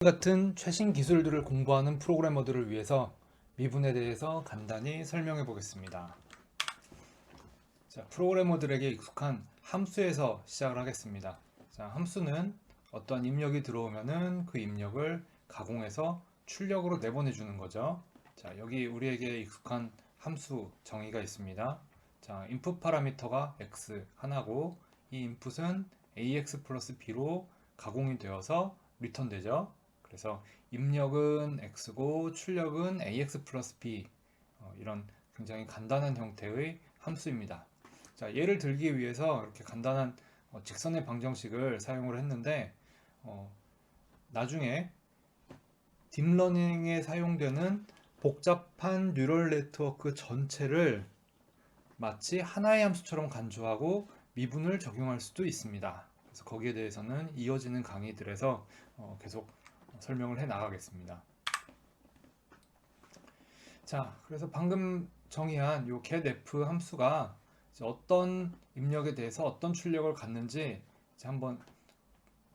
같은 최신 기술들을 공부하는 프로그래머들을 위해서 미분에 대해서 간단히 설명해 보겠습니다. 자, 프로그래머들에게 익숙한 함수에서 시작을 하겠습니다. 자, 함수는 어떤 입력이 들어오면은 그 입력을 가공해서 출력으로 내보내 주는 거죠. 자, 여기 우리에게 익숙한 함수 정의가 있습니다. 자, input 파라미터가 x 하나고 이 input은 ax 플러스 b로 가공이 되어서 리턴 되죠. 그래서 입력은 x고 출력은 ax 플러스 b, 이런 굉장히 간단한 형태의 함수입니다. 자, 예를 들기 위해서 이렇게 간단한 직선의 방정식을 사용을 했는데, 나중에 딥러닝에 사용되는 복잡한 뉴럴 네트워크 전체를 마치 하나의 함수처럼 간주하고 미분을 적용할 수도 있습니다. 그래서 거기에 대해서는 이어지는 강의들에서 계속 설명을 해 나가겠습니다. 자, 그래서 방금 정의한 이 getF 함수가 어떤 입력에 대해서 어떤 출력을 갖는지 한번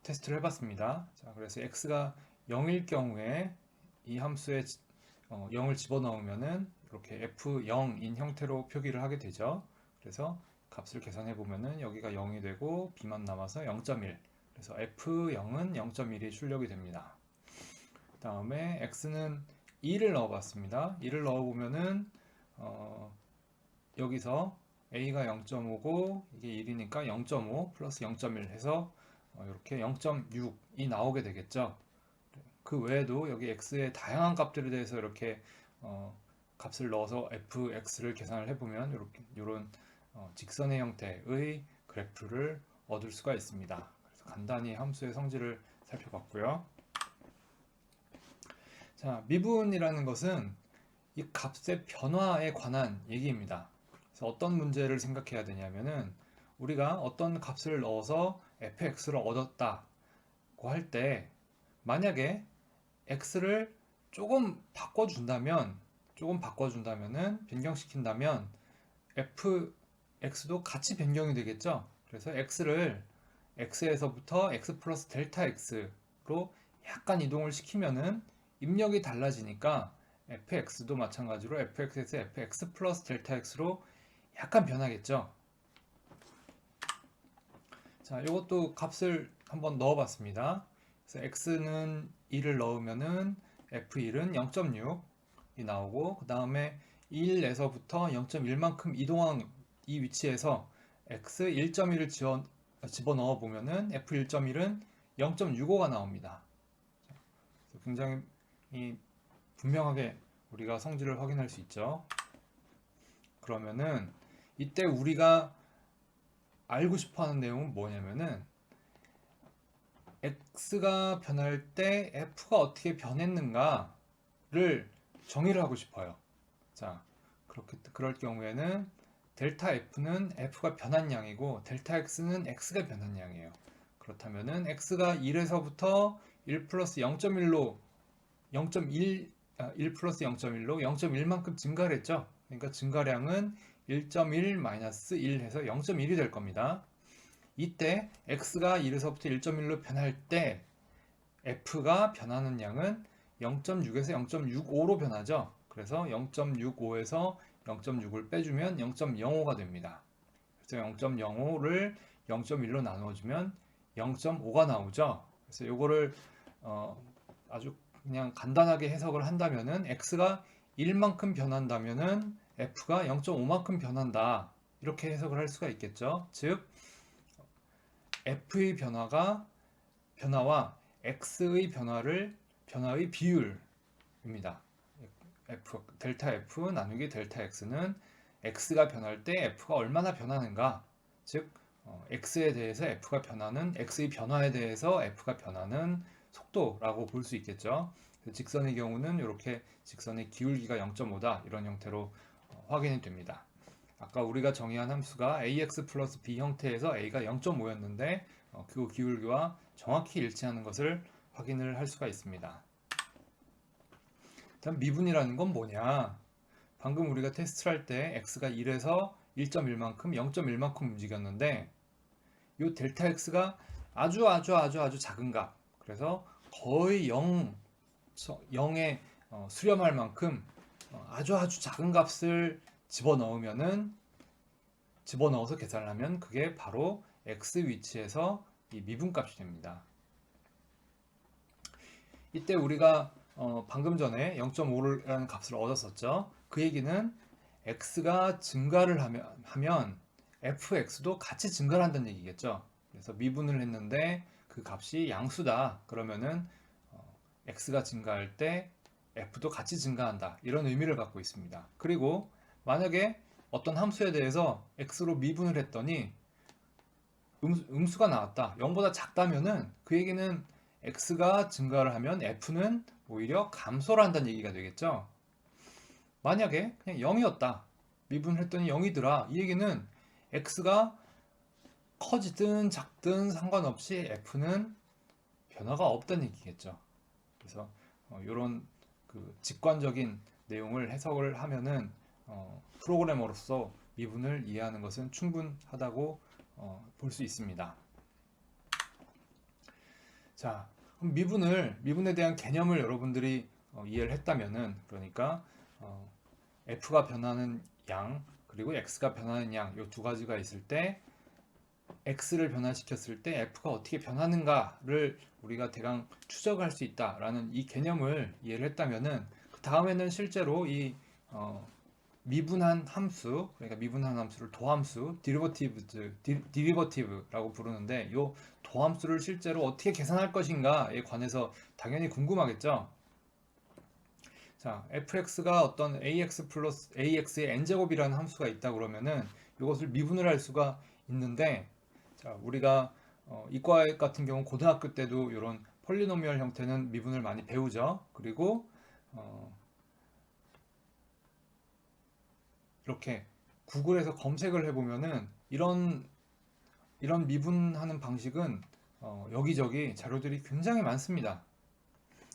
테스트를 해봤습니다. 자, 그래서 x가 0일 경우에 이 함수에 0을 집어넣으면은 이렇게 f0인 형태로 표기를 하게 되죠. 그래서 값을 계산해 보면은 여기가 0이 되고 b만 남아서 0.1. 그래서 f0은 0.1이 출력이 됩니다. 그 다음에 x는 2를 넣어봤습니다. 2를 넣어보면은 여기서 a가 0.5고 이게 1이니까 0.5 플러스 0.1 해서 이렇게 0.6이 나오게 되겠죠. 그 외에도 여기 x의 다양한 값들에 대해서 이렇게 값을 넣어서 fx를 계산을 해보면 이런 직선의 형태의 그래프를 얻을 수가 있습니다. 그래서 간단히 함수의 성질을 살펴봤고요. 자, 미분이라는 것은 이 값의 변화에 관한 얘기입니다. 그래서 어떤 문제를 생각해야 되냐면은 우리가 어떤 값을 넣어서 fx를 얻었다고 할 때 만약에 x를 조금 바꿔준다면은 변경시킨다면 fx도 같이 변경이 되겠죠. 그래서 x에서부터 x 플러스 델타 x로 약간 이동을 시키면은 입력이 달라지니까 fx도 마찬가지로 fx에서 fx 플러스 델타 x로 약간 변하겠죠. 자, 이것도 값을 한번 넣어봤습니다. 그래서 x는 2를 넣으면은 f1은 0.6이 나오고 그 다음에 1에서부터 0.1만큼 이동한 이 위치에서 x 1.1을 집어넣어 보면은 f1.1은 0.65가 나옵니다. 굉장히 분명하게 우리가 성질을 확인할 수 있죠. 그러면은 이때 우리가 알고 싶어 하는 내용은 뭐냐면은 x가 변할 때 f가 어떻게 변했는가를 정의를 하고 싶어요. 자, 그럴 경우에는 델타 f는 f가 변한 양이고 델타 x는 x가 변한 양이에요. 그렇다면은 x가 1에서부터 1 플러스 0.1로 1 플러스 0.1로 0.1만큼 증가를 했죠. 그러니까 증가량은 1.1 마이너스 1 해서 0.1이 될 겁니다. 이때 x가 1에서부터 1.1로 변할 때 f가 변하는 양은 0.6에서 0.65로 변하죠. 그래서 0.65에서 0.6을 빼주면 0.05가 됩니다. 그래서 0.05를 0.1로 나누어주면 0.5가 나오죠. 그래서 이거를 아주 그냥 간단하게 해석을 한다면은 x가 1만큼 변한다면은 f가 0.5만큼 변한다. 이렇게 해석을 할 수가 있겠죠. 즉 f의 변화와 x의 변화의 비율입니다. 델타 f 나누기 델타 x는 x가 변할 때 f가 얼마나 변하는가, 즉 x에 대해서 f가 변하는 x의 변화에 대해서 f가 변하는 속도라고 볼 수 있겠죠. 직선의 경우는 이렇게 직선의 기울기가 0.5다 이런 형태로 확인이 됩니다. 아까 우리가 정의한 함수가 ax 플러스 b 형태에서 a가 0.5였는데 그 기울기와 정확히 일치하는 것을 확인을 할 수가 있습니다. 다음 미분이라는 건 뭐냐? 방금 우리가 테스트를 할 때 x가 1에서 1.1만큼 0.1만큼 움직였는데 이 델타 x가 아주 작은 값, 그래서 거의 0에 수렴할 만큼 아주 작은 값을 집어넣어서 계산을 하면 그게 바로 x 위치에서 이 미분값이 됩니다. 이때 우리가 방금 전에 0.5라는 값을 얻었었죠. 그 얘기는 x가 증가를 하면 fx도 같이 증가를 한다는 얘기겠죠. 그래서 미분을 했는데 그 값이 양수다. 그러면은 x가 증가할 때 f도 같이 증가한다. 이런 의미를 갖고 있습니다. 그리고 만약에 어떤 함수에 대해서 x로 미분을 했더니 음수가 나왔다. 0보다 작다면은 그 얘기는 x가 증가를 하면 f는 오히려 감소를 한다는 얘기가 되겠죠. 만약에 그냥 0이었다. 미분을 했더니 0이더라. 이 얘기는 x가 커지든 작든 상관없이 f는 변화가 없다는 얘기겠죠. 그래서 이런 그 직관적인 내용을 해석을 하면은 프로그래머로서 미분을 이해하는 것은 충분하다고 볼 수 있습니다. 자, 그럼 미분에 대한 개념을 여러분들이 이해를 했다면은, 그러니까 f가 변하는 양 그리고 x가 변하는 양, 이 두 가지가 있을 때 x를 변화시켰을 때 f가 어떻게 변하는가를 우리가 대강 추적할 수 있다라는 이 개념을 이해를 했다면은, 그 다음에는 실제로 이 미분한 함수, 그러니까 미분한 함수를 도함수, 디리버티브라고 부르는데, 이 도함수를 실제로 어떻게 계산할 것인가에 관해서 당연히 궁금하겠죠. 자, fx가 어떤 ax 플러스 ax의 n제곱이라는 함수가 있다 그러면은 이것을 미분을 할 수가 있는데, 자, 우리가 이과 같은 경우 고등학교 때도 이런 폴리노미얼 형태는 미분을 많이 배우죠. 그리고 이렇게 구글에서 검색을 해보면은 이런 미분하는 방식은 여기저기 자료들이 굉장히 많습니다.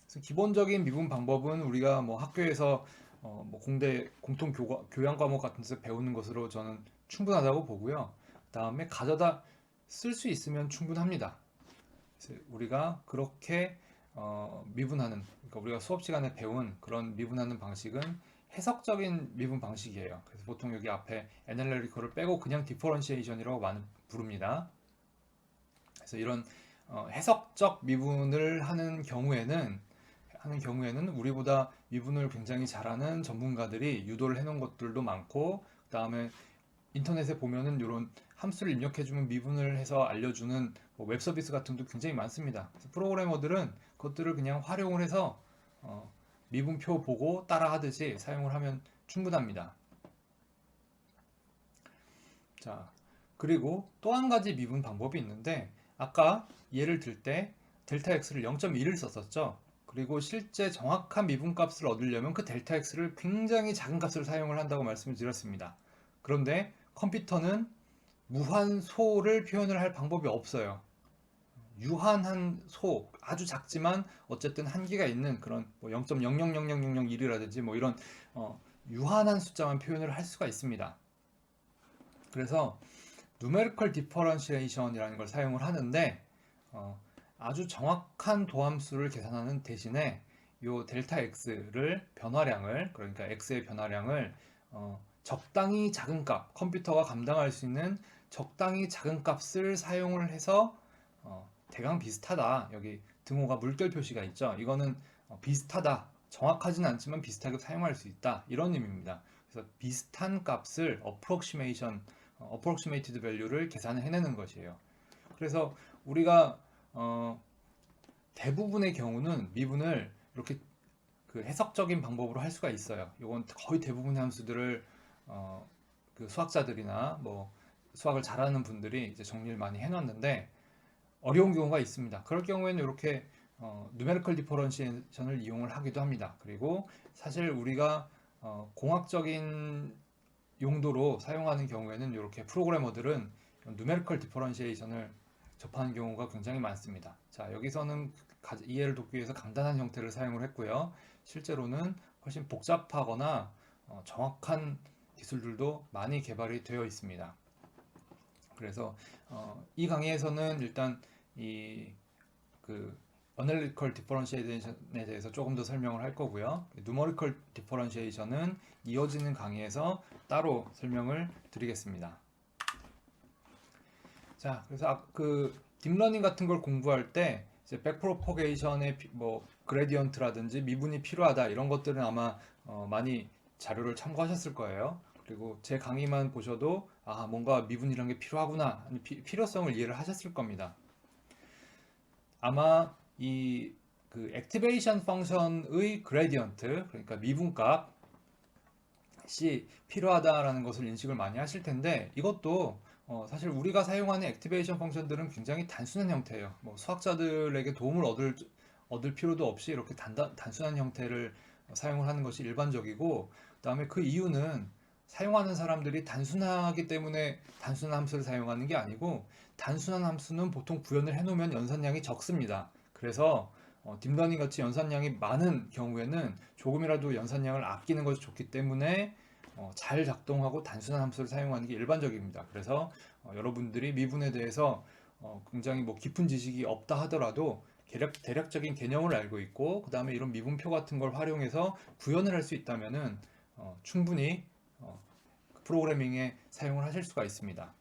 그래서 기본적인 미분 방법은 우리가 뭐 학교에서 뭐 공대 공통 교양 과목 같은 데서 배우는 것으로 저는 충분하다고 보고요. 그다음에 가져다 쓸 수 있으면 충분합니다. 그래서 우리가 그렇게 미분하는, 그러니까 우리가 수업 시간에 배운 그런 미분하는 방식은 해석적인 미분 방식이에요. 그래서 보통 여기 앞에 애널리티컬을 빼고 그냥 디퍼런시에이션이라고 많이 부릅니다. 그래서 이런 해석적 미분을 하는 경우에는 우리보다 미분을 굉장히 잘하는 전문가들이 유도를 해놓은 것들도 많고, 그 다음에 인터넷에 보면은 이런 함수를 입력해주면 미분을 해서 알려주는 뭐 웹 서비스 같은 것도 굉장히 많습니다. 그래서 프로그래머들은 그것들을 그냥 활용을 해서 미분표 보고 따라 하듯이 사용을 하면 충분합니다. 자, 그리고 또 한 가지 미분 방법이 있는데, 아까 예를 들 때 델타 x를 0.1을 썼었죠. 그리고 실제 정확한 미분 값을 얻으려면 그 델타 x를 굉장히 작은 값을 사용을 한다고 말씀을 드렸습니다. 그런데 컴퓨터는 무한소를 표현을 할 방법이 없어요. 유한한 소, 아주 작지만 어쨌든 한계가 있는 그런 뭐 0.000001이라든지 뭐 이런 유한한 숫자만 표현을 할 수가 있습니다. 그래서 numerical differentiation이라는 걸 사용을 하는데, 아주 정확한 도함수를 계산하는 대신에 요 델타 x를 변화량을, 그러니까 x의 변화량을 적당히 작은 값, 컴퓨터가 감당할 수 있는 적당히 작은 값을 사용을 해서 대강 비슷하다. 여기 등호가 물결 표시가 있죠. 이거는 비슷하다. 정확하진 않지만 비슷하게 사용할 수 있다. 이런 의미입니다. 그래서 비슷한 값을 approximated value를 계산을 해내는 것이에요. 그래서 우리가 대부분의 경우는 미분을 이렇게 그 해석적인 방법으로 할 수가 있어요. 이건 거의 대부분의 함수들을 그 수학자들이나 뭐 수학을 잘하는 분들이 이제 정리를 많이 해놨는데, 어려운 경우가 있습니다. 그럴 경우에는 이렇게 numerical differentiation을 이용을 하기도 합니다. 그리고 사실 우리가 공학적인 용도로 사용하는 경우에는 이렇게 프로그래머들은 numerical differentiation을 접하는 경우가 굉장히 많습니다. 자, 여기서는 이해를 돕기 위해서 간단한 형태를 사용을 했고요. 실제로는 훨씬 복잡하거나 정확한 기술들도 많이 개발이 되어 있습니다. 그래서 이 강의에서는 일단 Analytical Differentiation에 대해서 조금 더 설명을 할 거고요. Numerical Differentiation은 이어지는 강의에서 따로 설명을 드리겠습니다. 자, 그래서 딥러닝 같은 걸 공부할 때 이제 백프로포게이션의 뭐 그레디언트라든지 미분이 필요하다 이런 것들은 아마 많이 자료를 참고하셨을 거예요. 그리고 제 강의만 보셔도 뭔가 미분이란 게 필요하구나 필요성을 이해를 하셨을 겁니다. 아마 그 액티베이션 펑션의 그레디언트, 그러니까 미분값이 필요하다라는 것을 인식을 많이 하실 텐데, 이것도 사실 우리가 사용하는 액티베이션 펑션들은 굉장히 단순한 형태예요. 뭐 수학자들에게 도움을 얻을 필요도 없이 이렇게 단순한 형태를 사용을 하는 것이 일반적이고, 그다음에 그 이유는 사용하는 사람들이 단순하기 때문에 단순한 함수를 사용하는 게 아니고, 단순한 함수는 보통 구현을 해놓으면 연산량이 적습니다. 그래서 딥러닝 같이 연산량이 많은 경우에는 조금이라도 연산량을 아끼는 것이 좋기 때문에 잘 작동하고 단순한 함수를 사용하는 게 일반적입니다. 그래서 여러분들이 미분에 대해서 굉장히 뭐 깊은 지식이 없다 하더라도 대략적인 개념을 알고 있고, 그 다음에 이런 미분표 같은 걸 활용해서 구현을 할 수 있다면은 충분히 프로그래밍에 사용을 하실 수가 있습니다.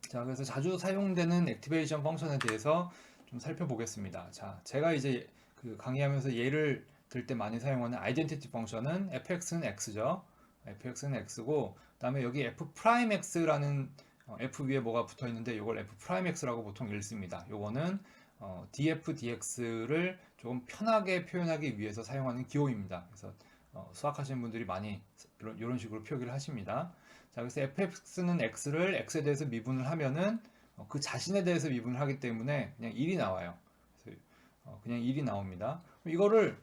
자, 그래서 자주 사용되는 액티베이션 펑션에 대해서 좀 살펴보겠습니다. 자, 제가 이제 그 강의하면서 예를 들 때 많이 사용하는 아이덴티티 펑션은 fx는 x죠. fx는 x고, 그 다음에 여기 f'x라는 f 위에 뭐가 붙어 있는데 이걸 f'x라고 보통 읽습니다. 요거는 df dx를 조금 편하게 표현하기 위해서 사용하는 기호입니다. 그래서 수학하시는 분들이 많이 이런 식으로 표기를 하십니다. 자, 그래서 fx는 x를 x에 대해서 미분을 하면은 그 자신에 대해서 미분을 하기 때문에 그냥 1이 나와요. 그래서 그냥 1이 나옵니다. 이거를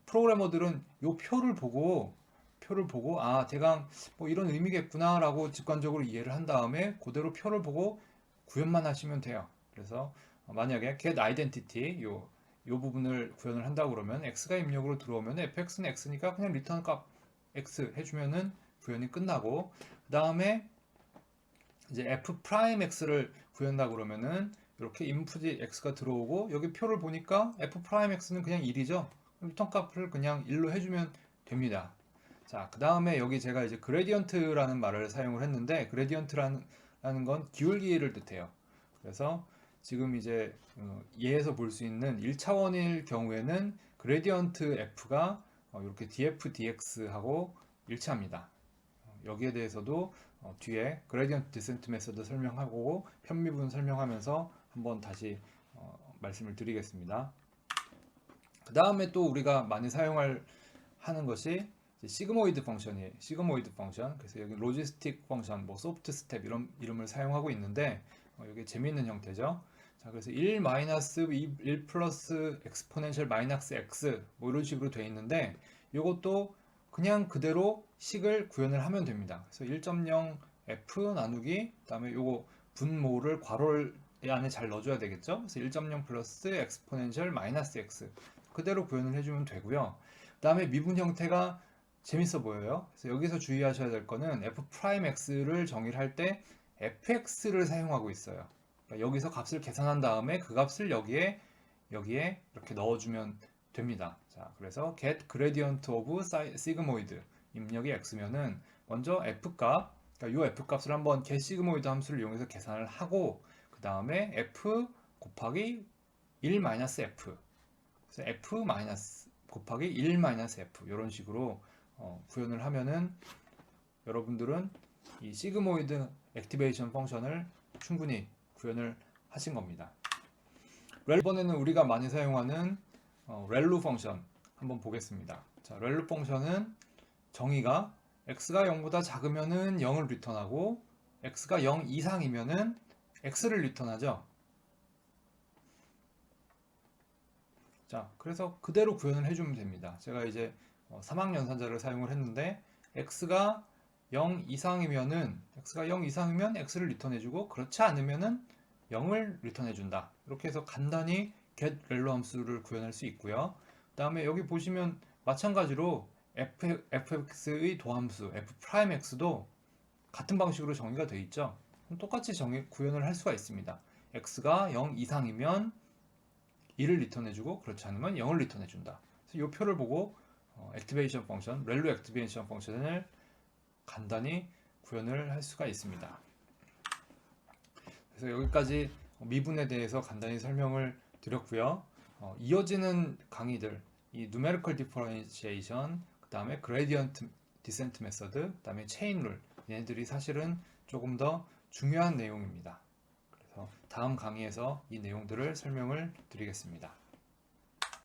프로그래머들은 요 표를 보고 대강 뭐 이런 의미겠구나 라고 직관적으로 이해를 한 다음에 그대로 표를 보고 구현만 하시면 돼요. 그래서 만약에 get identity 요 부분을 구현을 한다고 그러면 x가 입력으로 들어오면 fx는 x니까 그냥 리턴 값 x 해주면은 구현이 끝나고, 그 다음에 이제 f'x를 구현한다고 그러면은 이렇게 인풋이 x가 들어오고, 여기 표를 보니까 f'x는 그냥 1이죠. 리턴 값을 그냥 1로 해주면 됩니다. 자, 그 다음에 여기 제가 이제 그레디언트라는 말을 사용을 했는데, 그레디언트라는 건 기울기를 뜻해요. 그래서 지금 이제 예에서 볼 수 있는 1차원일 경우에는 그레디언트 f가 이렇게 df dx하고 일치합니다. 여기에 대해서도 뒤에 그레디언트 디센트 메서드 설명하고 편미분 설명하면서 한번 다시 말씀을 드리겠습니다. 그 다음에 또 우리가 많이 하는 것이 시그모이드 펑션이에요. 시그모이드 펑션. 그래서 여기 로지스틱 펑션, 뭐 소프트 스텝 이런 이름을 사용하고 있는데 이게 재미있는 형태죠. 자, 그래서 1 마이너스 1 플러스 엑스포넨셜 마이너스 x 뭐 이런 식으로 되어 있는데, 이것도 그냥 그대로 식을 구현을 하면 됩니다. 그래서 1.0 f 나누기, 그다음에 요거 분모를 괄호 안에 잘 넣어줘야 되겠죠. 그래서 1.0 플러스 엑스포넨셜 마이너스 x 그대로 구현을 해주면 되고요. 그 다음에 미분 형태가 재밌어 보여요. 그래서 여기서 주의하셔야 될 거는 f'x를 정의를 할 때 fx를 사용하고 있어요. 그러니까 여기서 값을 계산한 다음에 그 값을 여기에 이렇게 넣어주면 됩니다. 자, 그래서 get gradient of sigmoid 입력이 x면은 먼저 f값, 그러니까 이 f값을 한번 get sigmoid 함수를 이용해서 계산을 하고, 그 다음에 f 곱하기 1-f, 그래서 f 곱하기 1-f 이런 식으로 구현을 하면은 여러분들은 이 시그모이드 액티베이션 펑션을 충분히 구현을 하신 겁니다. 이번에는 우리가 많이 사용하는 렐루 펑션 한번 보겠습니다. 자, 렐루 펑션은 정의가 x가 0보다 작으면은 0을 리턴하고 x가 0 이상이면은 x를 리턴하죠. 자, 그래서 그대로 구현을 해주면 됩니다. 제가 이제 3학 연산자를 사용을 했는데 x가 0 이상이면 x를 리턴해주고, 그렇지 않으면은 0을 리턴해준다. 이렇게 해서 간단히 get 렐로 함수를 구현할 수 있고요. 그 다음에 여기 보시면 마찬가지로 fx의 도함수 f'x도 같은 방식으로 정의가 되어 있죠. 똑같이 구현을 할 수가 있습니다. x가 0 이상이면 1을 리턴해주고 그렇지 않으면 0을 리턴해준다. 그래서 이 표를 보고 액티베이션 펑션, 렐로 액티베이션 펑션을 간단히 구현을 할 수가 있습니다. 그래서 여기까지 미분에 대해서 간단히 설명을 드렸고요. 이어지는 강의들, 이 numerical differentiation, 그 다음에 gradient descent method, 그 다음에 chain rule, 얘네들이 사실은 조금 더 중요한 내용입니다. 그래서 다음 강의에서 이 내용들을 설명을 드리겠습니다.